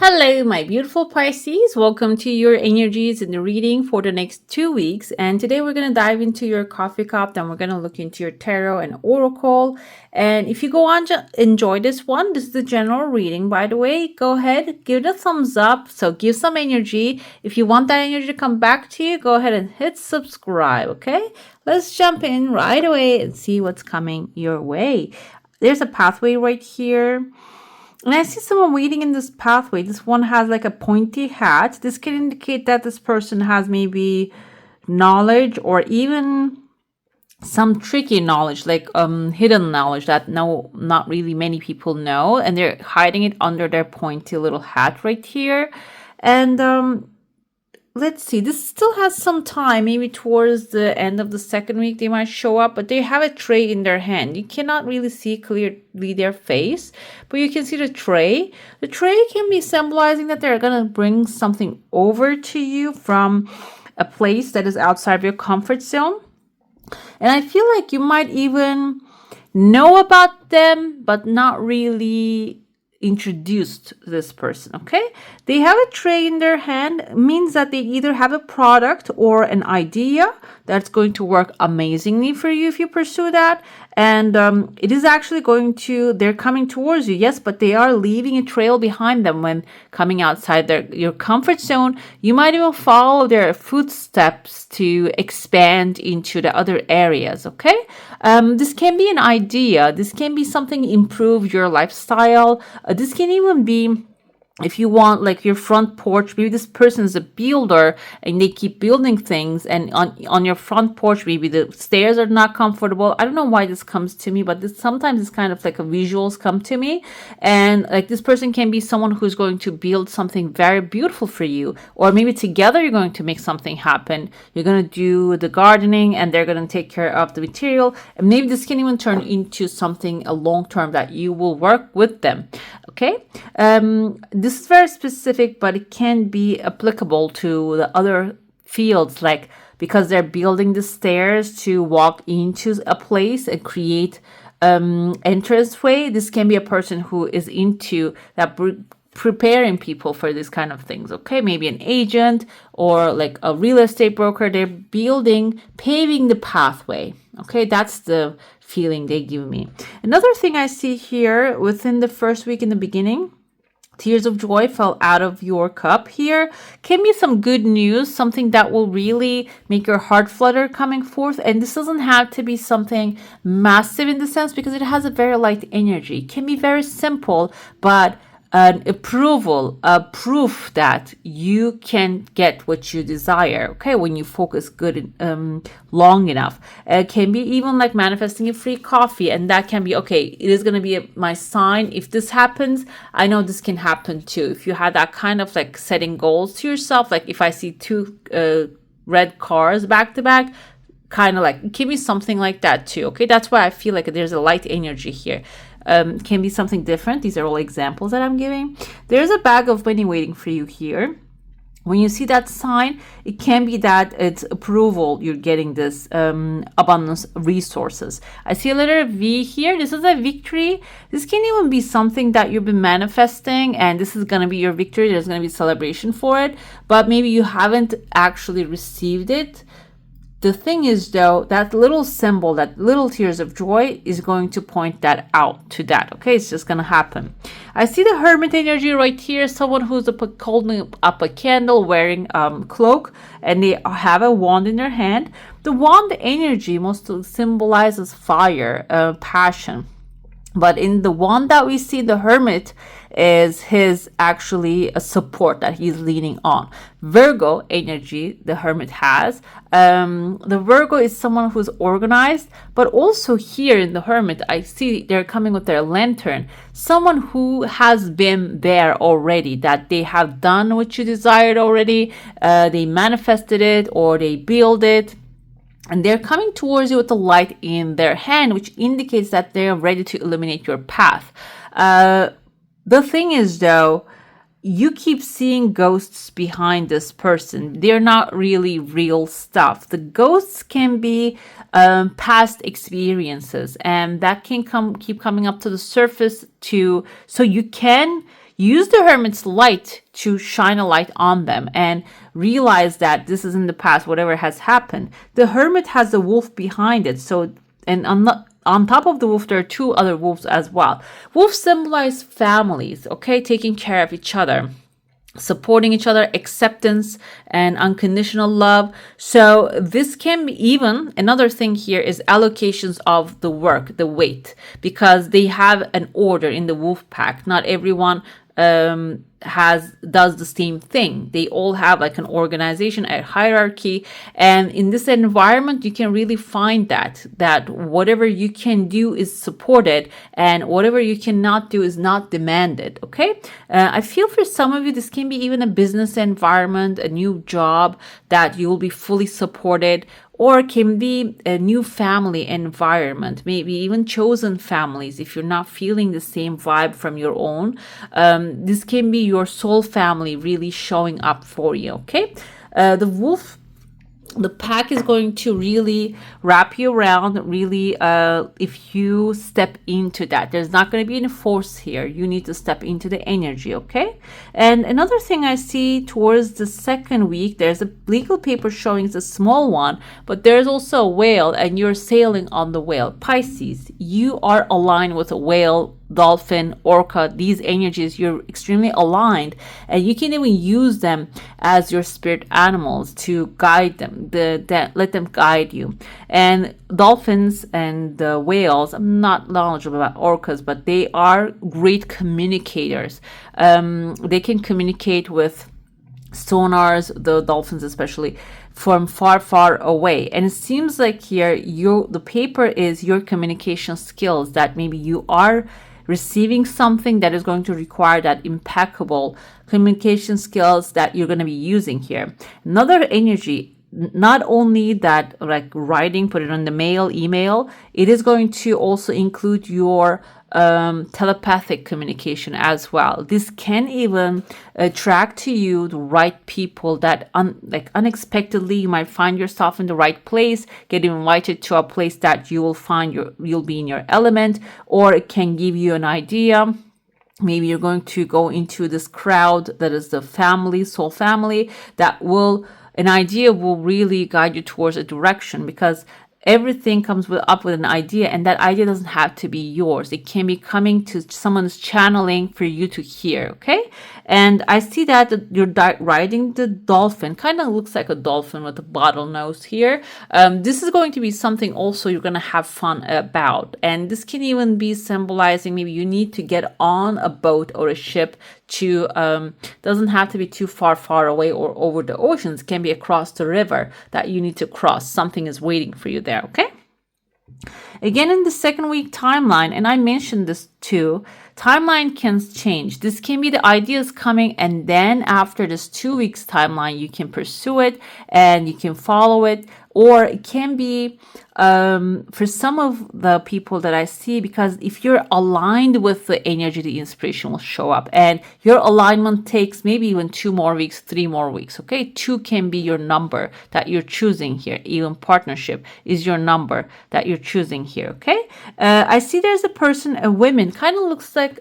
Hello, my beautiful Pisces. Welcome to your energies in the reading for the next 2 weeks. And today we're going to dive into your coffee cup. Then we're going to look into your tarot and oracle. And if you go on to enjoy this one, this is the general reading, by the way. Go ahead, give it a thumbs up. So give some energy. If you want that energy to come back to you, go ahead and hit subscribe. Okay, let's jump in right away and see what's coming your way. There's a pathway right here. And I see someone waiting in this pathway. This one has like a pointy hat. This can indicate that this person has maybe knowledge or even some tricky knowledge, like hidden knowledge that not really many people know. And they're hiding it under their pointy little hat right here. And let's see, this still has some time, maybe towards the end of the second week they might show up, but they have a tray in their hand. You cannot really see clearly their face, but you can see the tray. The tray can be symbolizing that they're going to bring something over to you from a place that is outside of your comfort zone. And I feel like you might even know about them, but not really introduced this person. Okay, they have a tray in their hand. It means that they either have a product or an idea that's going to work amazingly for you if you pursue that. And it is actually they're coming towards you, yes, but they are leaving a trail behind them when coming outside your comfort zone. You might even follow their footsteps to expand into the other areas, okay? This can be an idea. This can be something improve your lifestyle. This can even be, if you want, like your front porch, maybe this person is a builder and they keep building things, and on your front porch, maybe the stairs are not comfortable. I don't know why this comes to me, but sometimes it's kind of like a visuals come to me. And like this person can be someone who's going to build something very beautiful for you, or maybe together you're going to make something happen. You're going to do the gardening and they're going to take care of the material. And maybe this can even turn into something a long term that you will work with them. Okay. This is very specific, but it can be applicable to the other fields, like because they're building the stairs to walk into a place and create entranceway. This can be a person who is into that, preparing people for these kind of things. Okay, maybe an agent or like a real estate broker. They're paving the pathway. Okay, that's the feeling they give me. Another thing I see here within the first week in the beginning, tears of joy fell out of your cup here. Can be some good news, something that will really make your heart flutter coming forth. And this doesn't have to be something massive in the sense, because it has a very light energy. It can be very simple, but an approval, a proof that you can get what you desire. Okay, when you focus good long enough, it can be even like manifesting a free coffee, and that can be okay. It is going to be my sign. If this happens, I know this can happen too. If you had that kind of like setting goals to yourself, like if I see two red cars back to back, kind of like give me something like that too. Okay, that's why I feel like there's a light energy here. Can be something different. These are all examples that I'm giving. There's a bag of money waiting for you here. When you see that sign, it can be that it's approval. You're getting this abundance resources. I see a letter V here. This is a victory. This can even be something that you've been manifesting, and this is going to be your victory. There's going to be celebration for it, but maybe you haven't actually received it. The thing is, though, that little symbol, that little tears of joy is going to point that out to that. Okay, it's just going to happen. I see the hermit energy right here. Someone who's holding up a candle, wearing cloak, and they have a wand in their hand. The wand energy mostly symbolizes fire, passion. But in the one that we see, the hermit is his actually a support that he's leaning on. Virgo energy, the hermit has. The Virgo is someone who's organized, but also here in the hermit, I see they're coming with their lantern. Someone who has been there already, that they have done what you desired already. They manifested it or they build it. And they're coming towards you with the light in their hand, which indicates that they're ready to illuminate your path. The thing is, though, you keep seeing ghosts behind this person. They're not really real stuff. The ghosts can be past experiences, and that can keep coming up to the surface so you can use the Hermit's light to shine a light on them and realize that this is in the past, whatever has happened. The Hermit has the wolf behind it. So, and on top of the wolf, there are two other wolves as well. Wolves symbolize families, okay, taking care of each other, supporting each other, acceptance and unconditional love. So this can be, even another thing here is allocations of the work, the weight, because they have an order in the wolf pack. Not everyone does the same thing. They all have like an organization, a hierarchy, and in this environment you can really find that whatever you can do is supported and whatever you cannot do is not demanded. Okay, I feel for some of you this can be even a business environment, a new job that you will be fully supported, or it can be a new family environment, maybe even chosen families if you're not feeling the same vibe from your own. This can be your soul family really showing up for you, okay? The pack is going to really wrap you around, really, if you step into that. There's not going to be any force here. You need to step into the energy, okay? And another thing I see towards the second week, there's a legal paper showing it's a small one, but there's also a whale, and you're sailing on the whale. Pisces, you are aligned with a whale, dolphin, orca, these energies. You're extremely aligned, and you can even use them as your spirit animals to guide them, let them guide you. And dolphins and the whales, I'm not knowledgeable about orcas, but they are great communicators. They can communicate with sonars, the dolphins especially, from far away. And it seems like here the paper is your communication skills, that maybe you are receiving something that is going to require that impeccable communication skills that you're going to be using here. Another energy, not only that like writing, put it on the mail, email, it is going to also include your telepathic communication as well. This can even attract to you the right people that unexpectedly you might find yourself in the right place, get invited to a place that you will find you'll be in your element, or it can give you an idea. Maybe you're going to go into this crowd that is the family, soul family, an idea will really guide you towards a direction, because everything comes up with an idea, and that idea doesn't have to be yours. It can be coming to someone's channeling for you to hear, okay? And I see that you're riding the dolphin. Kind of looks like a dolphin with a bottlenose here. This is going to be something also you're going to have fun about. And this can even be symbolizing maybe you need to get on a boat or a ship to, doesn't have to be too far away or over the oceans. It can be across the river that you need to cross. Something is waiting for you there, okay? Again, in the second week timeline, and I mentioned this too, timeline can change. This can be the ideas coming, and then after this 2 weeks timeline, you can pursue it and you can follow it. Or it can be for some of the people that I see, because if you're aligned with the energy, the inspiration will show up, and your alignment takes maybe even 2 more weeks, 3 more weeks. Okay, 2 can be your number that you're choosing here. Even partnership is your number that you're choosing here. Okay, I see there's a person, a woman, kind of looks like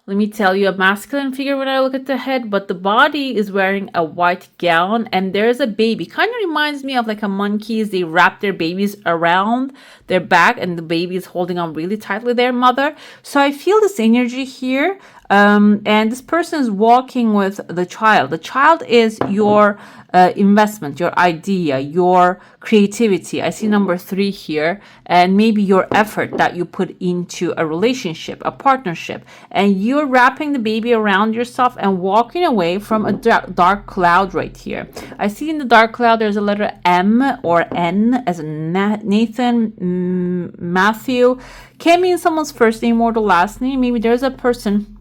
let me tell you, a masculine figure when I look at the head, but the body is wearing a white gown, and there's a baby. Kind of reminds me of like a monkeys. They wrap their babies around their back, and the baby is holding on really tightly their mother. So I feel this energy here. And this person is walking with the child. The child is your investment, your idea, your creativity. I see number 3 here, and maybe your effort that you put into a relationship, a partnership, and you're wrapping the baby around yourself and walking away from a dark cloud right here. I see in the dark cloud there's a letter M or N as in Nathan, Matthew. Can mean someone's first name or the last name. Maybe there's a person.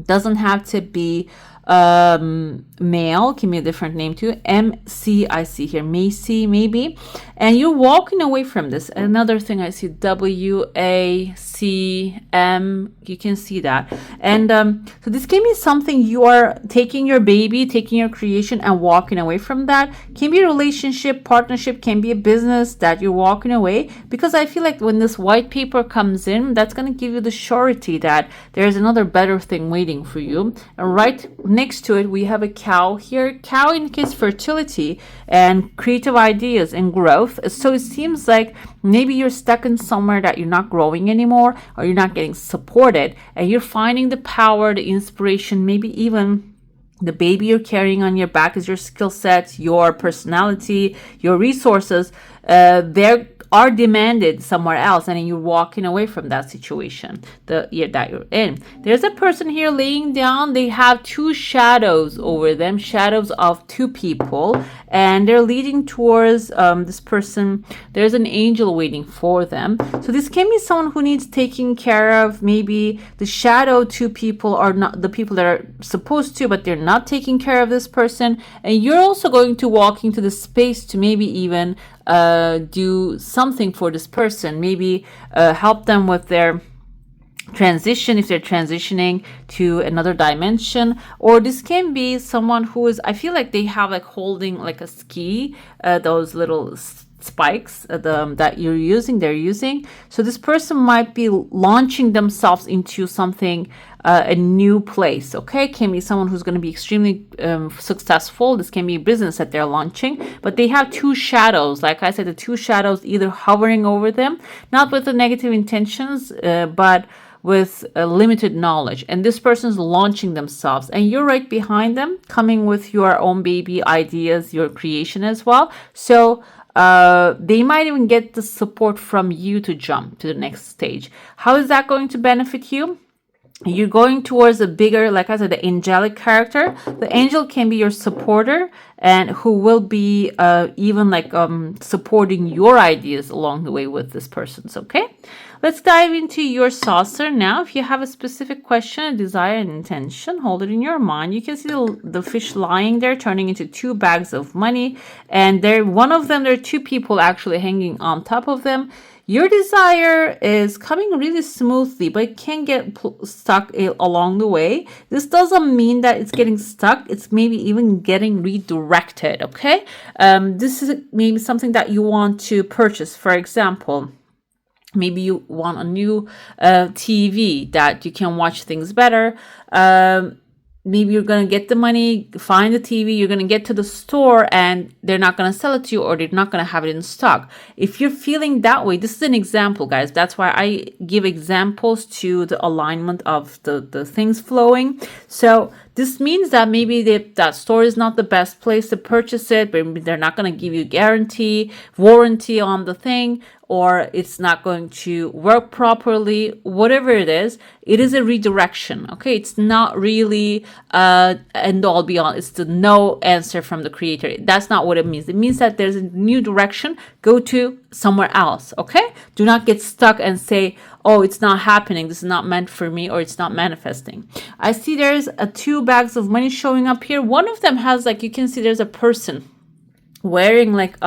Doesn't have to be male, can be a different name too. MC, I see here, Macy, maybe. And you're walking away from this. Another thing I see, WACM, you can see that. And so this can be something you are taking your baby, taking your creation and walking away from that. Can be a relationship, partnership, can be a business that you're walking away, because I feel like when this white paper comes in, that's going to give you the surety that there's another better thing waiting for you. And right next to it, we have a cow here. Cow indicates fertility and creative ideas and growth. So it seems like maybe you're stuck in somewhere that you're not growing anymore, or you're not getting supported, and you're finding the power, the inspiration, maybe even the baby you're carrying on your back is your skill set, your personality, your resources. They're are demanded somewhere else, and then you're walking away from that situation, the year that you're in. There's a person here laying down. They have two shadows over them, shadows of two people, and they're leading towards this person. There's an angel waiting for them. So this can be someone who needs taking care of. Maybe the shadow two people are not the people that are supposed to, but they're not taking care of this person, and you're also going to walk into the space to maybe even do something for this person, maybe help them with their transition if they're transitioning to another dimension. Or this can be someone who is, I feel like they have like holding like a ski, those little spikes that they're using. So this person might be launching themselves into something, a new place. Okay, can be someone who's going to be extremely successful. This can be a business that they're launching, but they have two shadows. Like I said, the two shadows either hovering over them, not with the negative intentions, but with limited knowledge. And this person's launching themselves, and you're right behind them, coming with your own baby ideas, your creation as well. So they might even get the support from you to jump to the next stage. How is that going to benefit you? You're going towards a bigger, like I said, the angelic character. The angel can be your supporter, and who will be even like supporting your ideas along the way with this person's. Okay, let's dive into your saucer now. If you have a specific question, a desire, and intention, hold it in your mind. You can see the fish lying there, turning into two bags of money, and there are two people actually hanging on top of them. Your desire is coming really smoothly, but it can get stuck along the way. This doesn't mean that it's getting stuck. It's maybe even getting redirected, okay? This is maybe something that you want to purchase. For example, maybe you want a new TV that you can watch things better. Maybe you're going to get the money, find the TV, you're going to get to the store, and they're not going to sell it to you, or they're not going to have it in stock. If you're feeling that way, this is an example, guys. That's why I give examples to the alignment of the things flowing. So this means that maybe that store is not the best place to purchase it, but they're not going to give you warranty on the thing, or it's not going to work properly. Whatever it is a redirection. Okay, it's not really end all be all. It's the no answer from the creator. That's not what it means. It means that there's a new direction. Go to somewhere else. Okay, do not get stuck and say, oh, it's not happening, this is not meant for me, or it's not manifesting. I see there's two bags of money showing up here. One of them has, like, you can see there's a person wearing like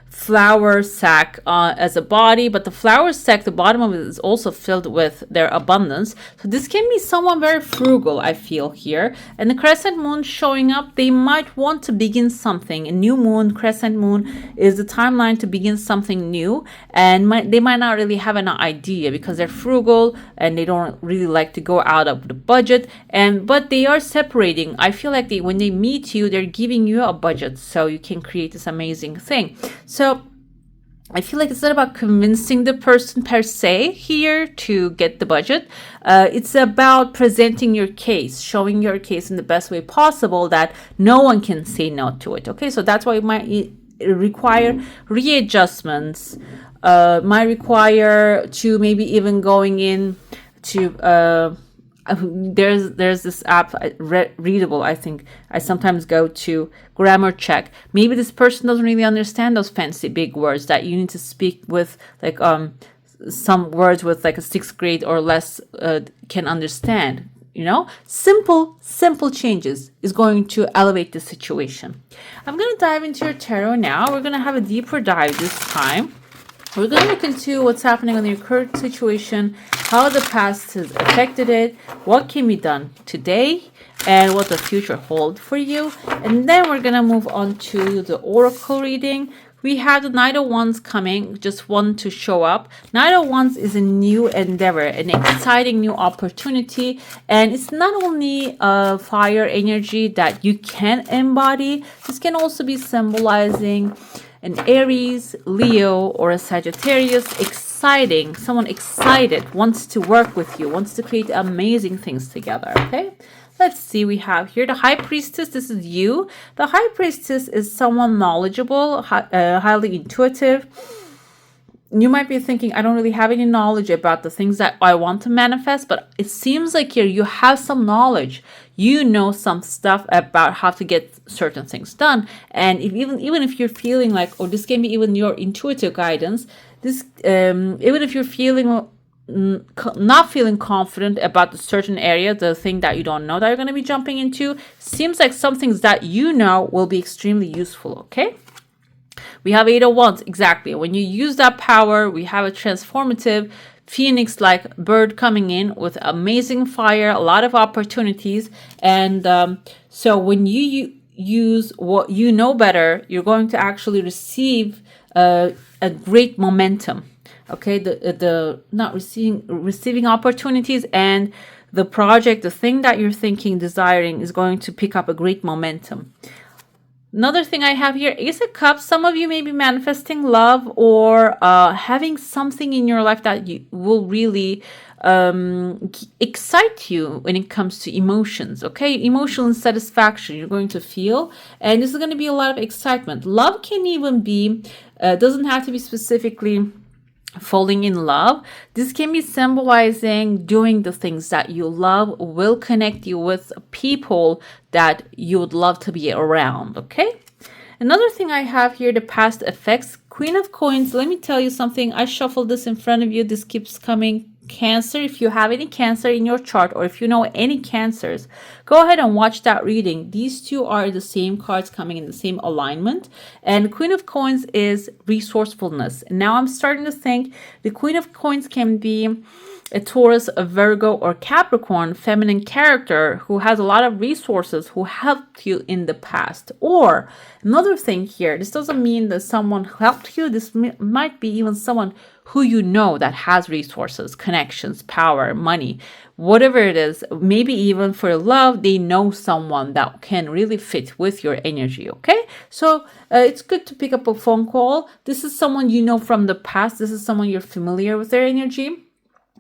flour sack as a body, but the flour sack, the bottom of it is also filled with their abundance. So this can be someone very frugal, I feel here. And the crescent moon showing up, they might want to begin something. A new moon, crescent moon is the timeline to begin something new, and they might not really have an idea because they're frugal and they don't really like to go out of the budget. But they are separating. I feel like when they meet you, they're giving you a budget so you can create this amazing thing. So I feel like it's not about convincing the person per se here to get the budget. It's about presenting your case, showing your case in the best way possible that no one can say no to it. Okay, so that's why it might require readjustments, might require to maybe even going in to there's this app, Readable, I think. I sometimes go to grammar check. Maybe this person doesn't really understand those fancy big words that you need to speak with, like some words with like a 6th grade or less can understand. simple changes is going to elevate the situation. I'm going to dive into your tarot now. We're going to have a deeper dive this time. We're going to look into what's happening in your current situation, how the past has affected it, what can be done today, and what the future holds for you. And then we're going to move on to the oracle reading. We have the Knight of Wands coming, just one to show up. Knight of Wands is a new endeavor, an exciting new opportunity. And it's not only a fire energy that you can embody, this can also be symbolizing an Aries, Leo, or a Sagittarius. Exciting, someone excited, wants to work with you, wants to create amazing things together, okay? Let's see, we have here the High Priestess. This is you. The High Priestess is someone knowledgeable, highly intuitive. You might be thinking, I don't really have any knowledge about the things that I want to manifest, but it seems like here you have some knowledge. You know some stuff about how to get certain things done. And even if you're feeling like, or this can be even your intuitive guidance, this even if you're feeling not feeling confident about the certain area, the thing that you don't know that you're going to be jumping into, seems like some things that you know will be extremely useful, okay? We have Eight of Wands, exactly. When you use that power, we have a transformative phoenix-like bird coming in with amazing fire, a lot of opportunities. And so when you use what you know better, you're going to actually receive a great momentum. Okay, the not receiving opportunities, and the project, the thing that you're thinking, desiring, is going to pick up a great momentum. Another thing I have here, Ace of Cups. Some of you may be manifesting love or having something in your life that you will really excite you when it comes to emotions, okay? Emotional satisfaction you're going to feel, and this is going to be a lot of excitement. Love can even be, doesn't have to be specifically falling in love. This can be symbolizing doing the things that you love, will connect you with people that you would love to be around, okay? Another thing I have here, the past effects. Queen of Coins. Let me tell you something. I shuffled this in front of you. This keeps coming. Cancer, if you have any Cancer in your chart, or if you know any Cancers, go ahead and watch that reading. These two are the same cards coming in the same alignment, and Queen of Coins is resourcefulness. And now I'm starting to think the Queen of Coins can be a Taurus, a Virgo, or Capricorn feminine character who has a lot of resources, who helped you in the past. Or another thing here, this doesn't mean that someone helped you. This might be even someone who you know that has resources, connections, power, money, whatever it is. Maybe even for love, they know someone that can really fit with your energy, okay? So it's good to pick up a phone call. This is someone you know from the past. This is someone you're familiar with their energy.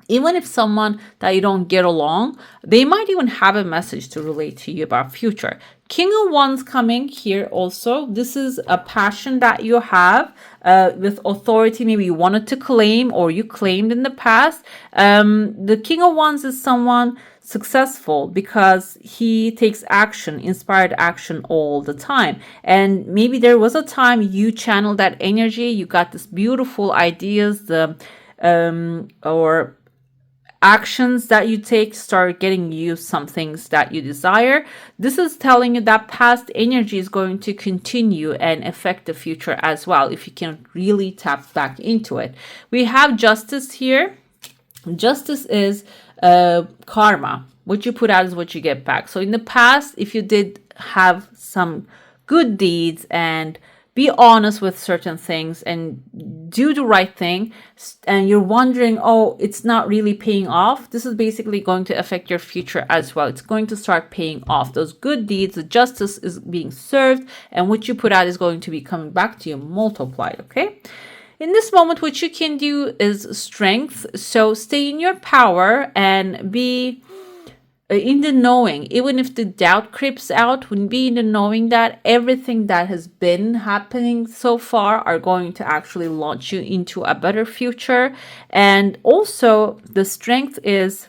Even if someone that you don't get along, they might even have a message to relate to you about future. King of Wands coming here also. This is a passion that you have with authority. Maybe you wanted to claim, or you claimed in the past. The King of Wands is someone successful because he takes action, inspired action all the time. And maybe there was a time you channeled that energy. You got this beautiful ideas, or actions that you take start getting you some things that you desire. This is telling you that past energy is going to continue and affect the future as well, if you can really tap back into it. We have Justice here. Justice is karma. What you put out is what you get back. So in the past, if you did have some good deeds and be honest with certain things and do the right thing, and you're wondering, oh, it's not really paying off, this is basically going to affect your future as well. It's going to start paying off. Those good deeds, the justice is being served, and what you put out is going to be coming back to you multiplied, okay? In this moment, what you can do is strength. So stay in your power and be in the knowing, even if the doubt creeps out, when be in the knowing that everything that has been happening so far are going to actually launch you into a better future. And also the strength is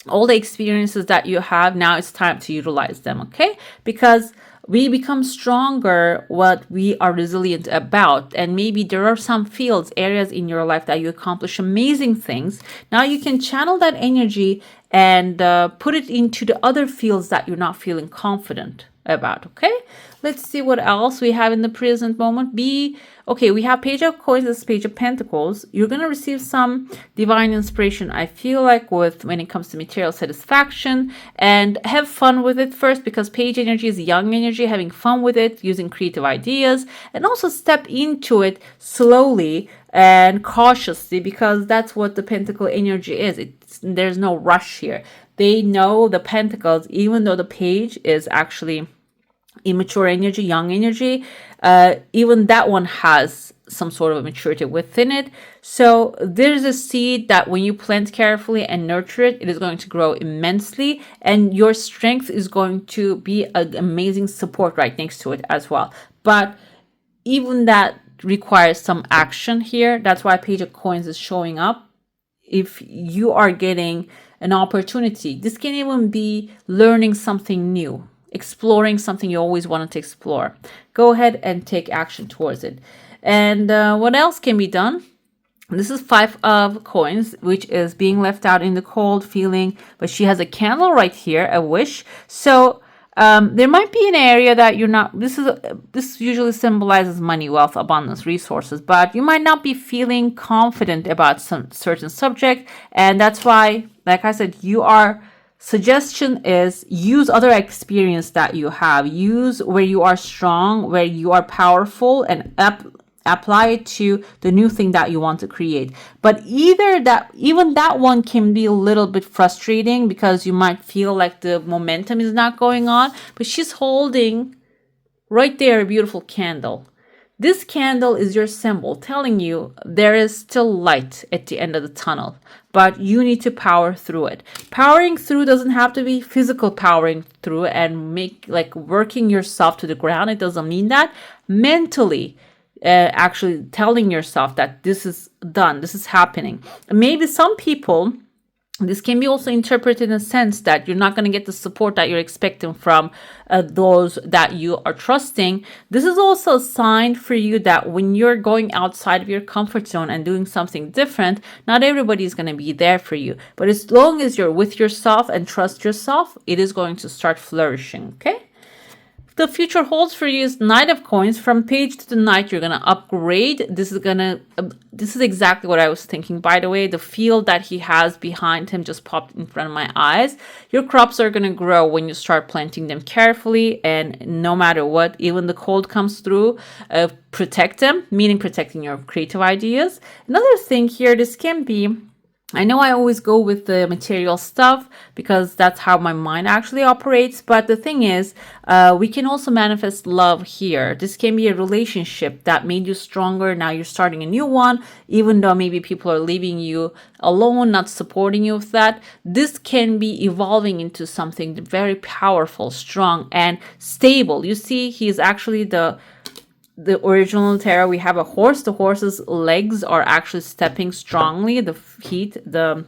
all the experiences that you have now, it's time to utilize them, okay? Because we become stronger what we are resilient about. And maybe there are some fields, areas in your life that you accomplish amazing things. Now you can channel that energy and put it into the other fields that you're not feeling confident about. Okay, let's see what else we have in the present moment. Okay, we have Page of Coins, this Page of Pentacles. You're going to receive some divine inspiration, I feel like, with when it comes to material satisfaction, and have fun with it first, because Page energy is young energy, having fun with it, using creative ideas, and also step into it slowly and cautiously, because that's what the Pentacle energy is. There's no rush here. They know the Pentacles, even though the Page is actually immature energy, young energy, even that one has some sort of maturity within it. So there's a seed that when you plant carefully and nurture it, it is going to grow immensely, and your strength is going to be an amazing support right next to it as well. But even that requires some action here. That's why Page of Coins is showing up. If you are getting an opportunity, this can even be learning something new, exploring something you always wanted to explore. Go ahead and take action towards it. And what else can be done? This is 5 of Coins, which is being left out in the cold, feeling, but she has a candle right here, a wish. So there might be an area that you're not, this usually symbolizes money, wealth, abundance, resources, but you might not be feeling confident about some certain subject. And that's why, like I said, suggestion is use other experience that you have. Use where you are strong, where you are powerful, and apply it to the new thing that you want to create. But even that one can be a little bit frustrating, because you might feel like the momentum is not going on. But she's holding right there a beautiful candle. This candle is your symbol, telling you there is still light at the end of the tunnel, but you need to power through it. Powering through doesn't have to be physical powering through and working yourself to the ground. It doesn't mean that. Mentally, actually telling yourself that this is done, this is happening. Maybe some people, this can be also interpreted in a sense that you're not going to get the support that you're expecting from those that you are trusting. This is also a sign for you that when you're going outside of your comfort zone and doing something different, not everybody is going to be there for you. But as long as you're with yourself and trust yourself, it is going to start flourishing, okay? The future holds for you is Knight of Coins. From Page to the Knight, you're going to upgrade. This is exactly what I was thinking, by the way. The field that he has behind him just popped in front of my eyes. Your crops are going to grow when you start planting them carefully, and no matter what, even the cold comes through, protect them, meaning protecting your creative ideas. Another thing here, this can be, I know I always go with the material stuff because that's how my mind actually operates. But the thing is, we can also manifest love here. This can be a relationship that made you stronger. Now you're starting a new one, even though maybe people are leaving you alone, not supporting you with that. This can be evolving into something very powerful, strong, and stable. You see, he's actually the original tarot. We have a horse. The horse's legs are actually stepping strongly. The feet, the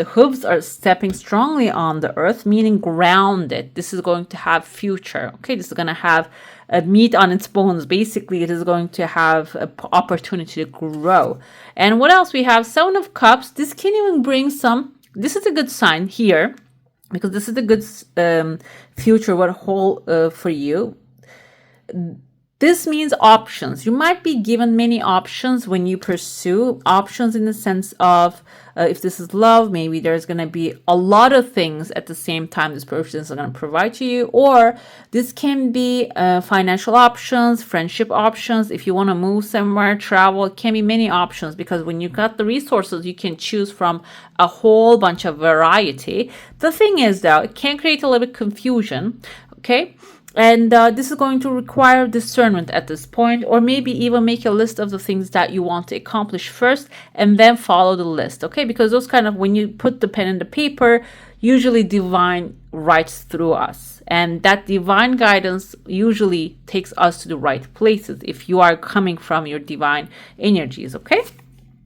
hooves are stepping strongly on the earth, meaning grounded. This is going to have future. Okay, this is going to have meat on its bones. Basically, it is going to have an opportunity to grow. And what else we have? Seven of Cups. This can even bring some. This is a good sign here, because this is a good future what hold for you. This means options. You might be given many options when you pursue options, in the sense of if this is love, maybe there's going to be a lot of things at the same time this person is going to provide to you. Or this can be financial options, friendship options. If you want to move somewhere, travel, it can be many options, because when you got the resources, you can choose from a whole bunch of variety. The thing is, though, it can create a little bit confusion. Okay. And this is going to require discernment at this point, or maybe even make a list of the things that you want to accomplish first and then follow the list, okay? Because those kind of, when you put the pen in the paper, usually divine writes through us. And that divine guidance usually takes us to the right places if you are coming from your divine energies, okay?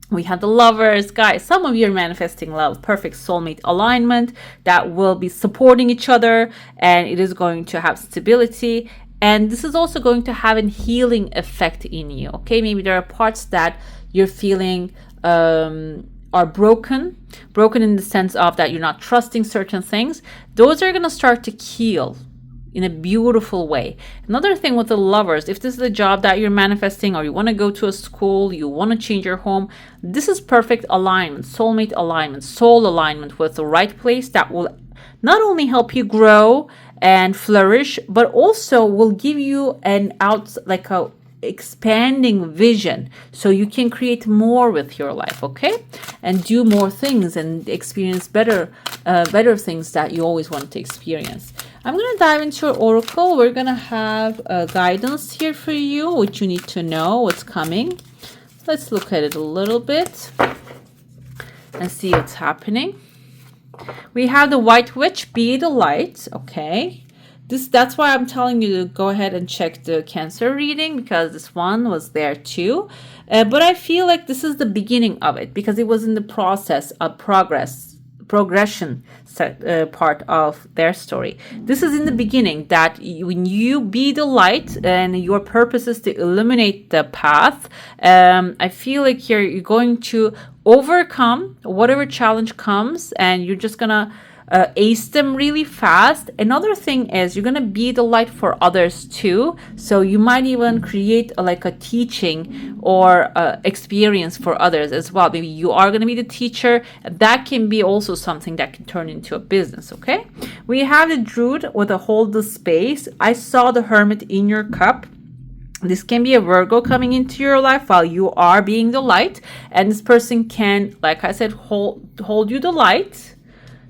We have the lovers, guys. Some of you are manifesting love, perfect soulmate alignment that will be supporting each other, and it is going to have stability. And this is also going to have a healing effect in you. Okay, maybe there are parts that you're feeling are broken in the sense of that you're not trusting certain things. Those are going to start to heal in a beautiful way. Another thing with the lovers, if this is a job that you're manifesting, or you want to go to a school, you want to change your home, this is perfect alignment, soulmate alignment, soul alignment with the right place that will not only help you grow and flourish, but also will give you an like a expanding vision, so you can create more with your life, okay, and do more things and experience better things that you always want to experience. I'm going to dive into your oracle. We're going to have guidance here for you, which you need to know what's coming. Let's look at it a little bit and see what's happening. We have the White Witch, be the light, okay. That's why I'm telling you to go ahead and check the Cancer reading, because this one was there too. But I feel like this is the beginning of it, because it was in the process of progression part of their story. This is in the beginning, that when you be the light and your purpose is to illuminate the path, I feel like you're going to overcome whatever challenge comes, and you're just gonna ace them really fast. Another thing is you're going to be the light for others too, so you might even create like a teaching or experience for others as well. Maybe you are going to be the teacher. That can be also something that can turn into a business. Okay, we have the Druid with a hold the space. I saw the Hermit in your cup. This can be a Virgo coming into your life while you are being the light, and this person can, like I said, hold you the light.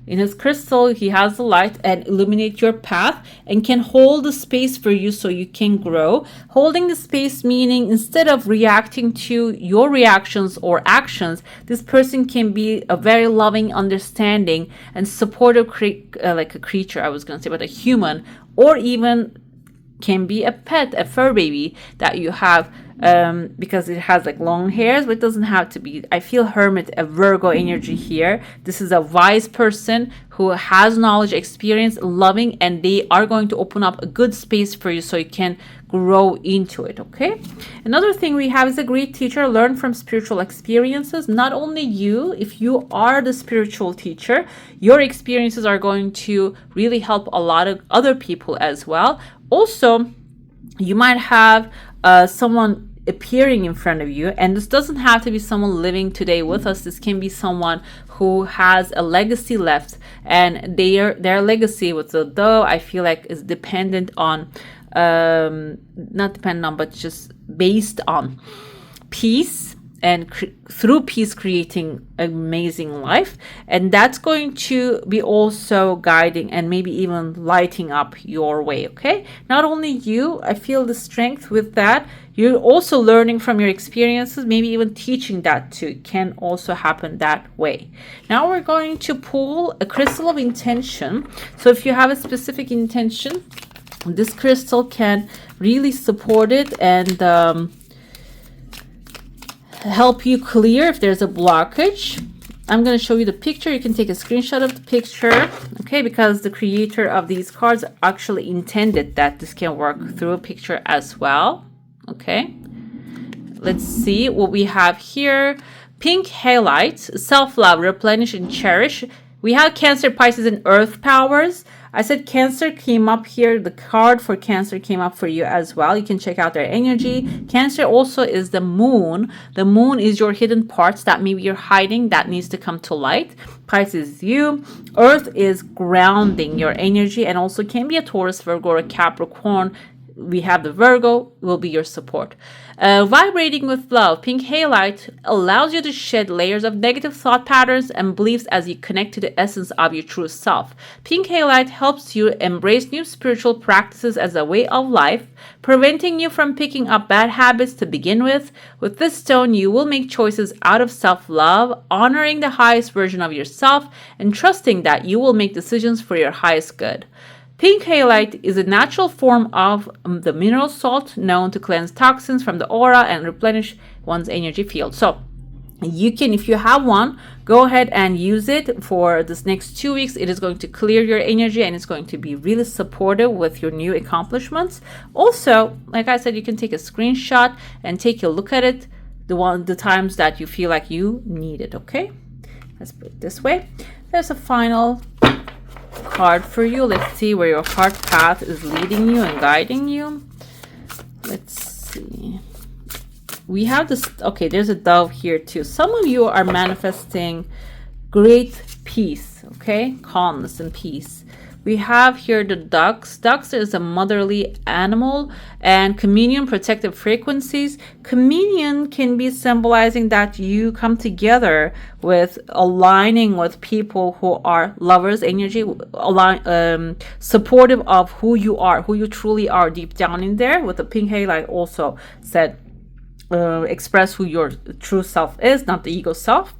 In his crystal, he has the light and illuminate your path, and can hold the space for you so you can grow. Holding the space meaning, instead of reacting to your reactions or actions, this person can be a very loving, understanding, and supportive, like a creature, I was going to say, but a human, or even can be a pet, a fur baby that you have, because it has like long hairs, but it doesn't have to be. I feel Hermit, a Virgo energy here. This is a wise person who has knowledge, experience, loving, and they are going to open up a good space for you so you can grow into it. Okay, another thing we have is a great teacher. Learn from spiritual experiences. Not only you, if you are the spiritual teacher, your experiences are going to really help a lot of other people as well. Also, you might have someone appearing in front of you, and this doesn't have to be someone living today with us. This can be someone who has a legacy left, and their legacy with the though I feel like is dependent on not dependent on, but just based on peace, and through peace creating amazing life. And that's going to be also guiding and maybe even lighting up your way. Okay, not only you, I feel the strength with that. You're also learning from your experiences, maybe even teaching that too, can also happen that way. Now we're going to pull a crystal of intention. So if you have a specific intention, this crystal can really support it and help you clear if there's a blockage. I'm going to show you the picture. You can take a screenshot of the picture, okay, because the creator of these cards actually intended that this can work through a picture as well. Okay, let's see what we have here. Pink halite, self-love, replenish and cherish. We have Cancer, Pisces, and Earth powers. I said Cancer came up here. The card for Cancer came up for you as well. You can check out their energy. Cancer also is the moon. The moon is your hidden parts that maybe you're hiding that needs to come to light. Pisces is you. Earth is grounding your energy, and also can be a Taurus, Virgo, or a Capricorn. We have the Virgo will be your support. Vibrating with love, pink halite allows you to shed layers of negative thought patterns and beliefs as you connect to the essence of your true self. Pink halite helps you embrace new spiritual practices as a way of life, preventing you from picking up bad habits to begin with. With this stone, you will make choices out of self-love, honoring the highest version of yourself, and trusting that you will make decisions for your highest good. Pink halite is a natural form of the mineral salt known to cleanse toxins from the aura and replenish one's energy field. So You can, if you have one, go ahead and use it for this next 2 weeks. It is going to clear your energy and it's going to be really supportive with your new accomplishments. Also, like I said, you can take a screenshot and take a look at it the times that you feel like you need it. Okay, let's put it this way. There's a final card for you. Let's see where your heart path is leading you and guiding you. Let's see. We have this, okay, there's a dove here too. Some of you are manifesting great peace, okay? Calmness and peace. We have here the ducks. Ducks is a motherly animal, and communion, protective frequencies. Communion can be symbolizing that you come together with aligning with people who are lovers energy, supportive of who you are, who you truly are deep down in there. With the pink highlight also said, express who your true self is, not the ego self.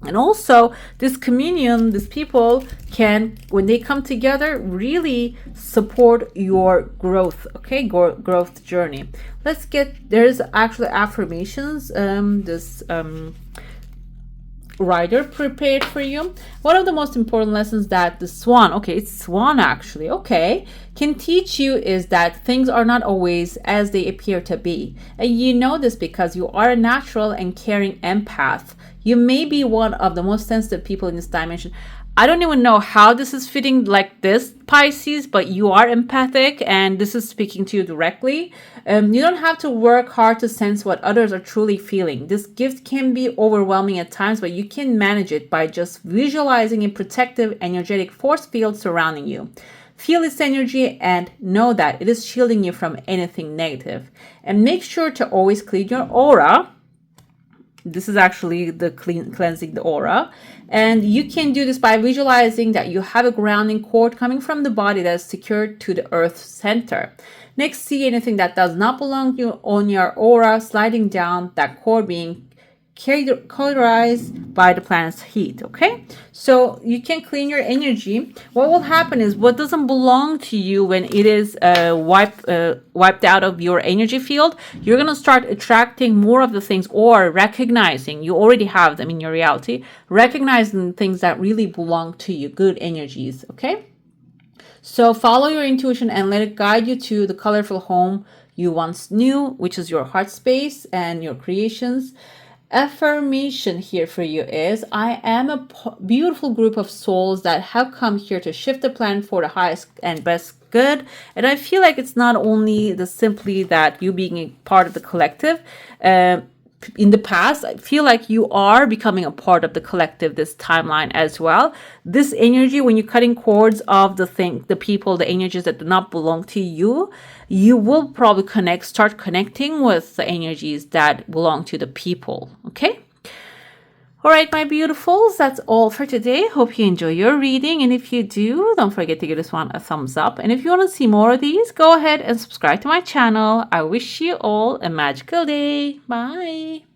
And also this communion, these people can, when they come together, really support your growth, okay, growth journey. Let's get, there's actually affirmations this writer prepared for you. One of the most important lessons that the swan, okay, it's swan actually, okay, can teach you is that things are not always as they appear to be. And you know this because you are a natural and caring empath. You may be one of the most sensitive people in this dimension. I don't even know how this is fitting like this, Pisces, but you are empathic and this is speaking to you directly. You don't have to work hard to sense what others are truly feeling. This gift can be overwhelming at times, but you can manage it by just visualizing a protective, energetic force field surrounding you. Feel its energy and know that it is shielding you from anything negative. And make sure to always clean your aura. This is actually the cleansing the aura. And you can do this by visualizing that you have a grounding cord coming from the body that is secured to the earth center. Next, see anything that does not belong to you on your aura sliding down that cord, being cauterized by the planet's heat. Okay, so you can clean your energy. What will happen is what doesn't belong to you, when it is wiped out of your energy field, you're going to start attracting more of the things, or recognizing, you already have them in your reality, recognizing things that really belong to you, good energies. Okay, so follow your intuition and let it guide you to the colorful home you once knew, which is your heart space and your creations. Affirmation here for you is, I am a beautiful group of souls that have come here to shift the planet for the highest and best good. And I feel like it's not only the simply that you being a part of the collective. In the past, I feel like you are becoming a part of the collective this timeline as well. This energy, when you're cutting cords of the people, the energies that do not belong to you, you will probably start connecting with the energies that belong to the people. Okay. All right, my beautifuls, that's all for today. Hope you enjoy your reading. And if you do, don't forget to give this one a thumbs up. And if you want to see more of these, go ahead and subscribe to my channel. I wish you all a magical day. Bye.